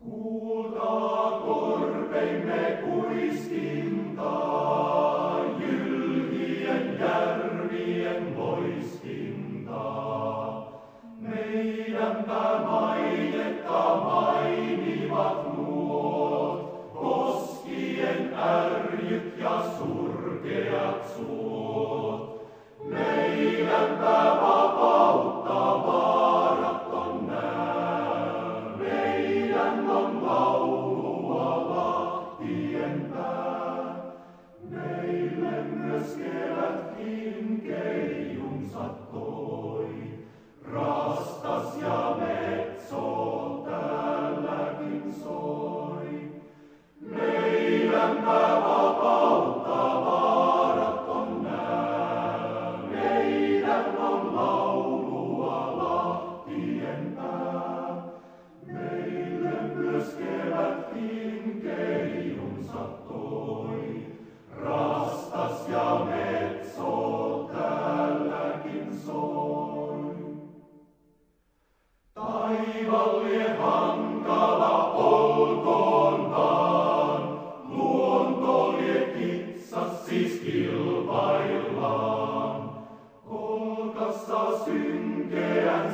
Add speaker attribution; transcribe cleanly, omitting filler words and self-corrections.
Speaker 1: Kuultaa korpeimme kuiskintaa, jylhien järvien loiskintaa. Meidänpä mainetta mainivat nuot, koskien ärjyt ja surkeat suot. Meidänpä vapautta vaaraton nää, meidän on laulua lahtien pää. Meille myös kevätkin keijunsa toi, rastas ja metso täälläkin soi. Meidänpä vapautta vaaraton nää, meidän on laulua lahtien pää. Meille myös kevätkin keijunsa toi, rastas ja metso täälläkin soi. Taivaan lie hankala olkoonkaan, luonto lie kitsas siis kilpaillaan. Kolkassa synkeän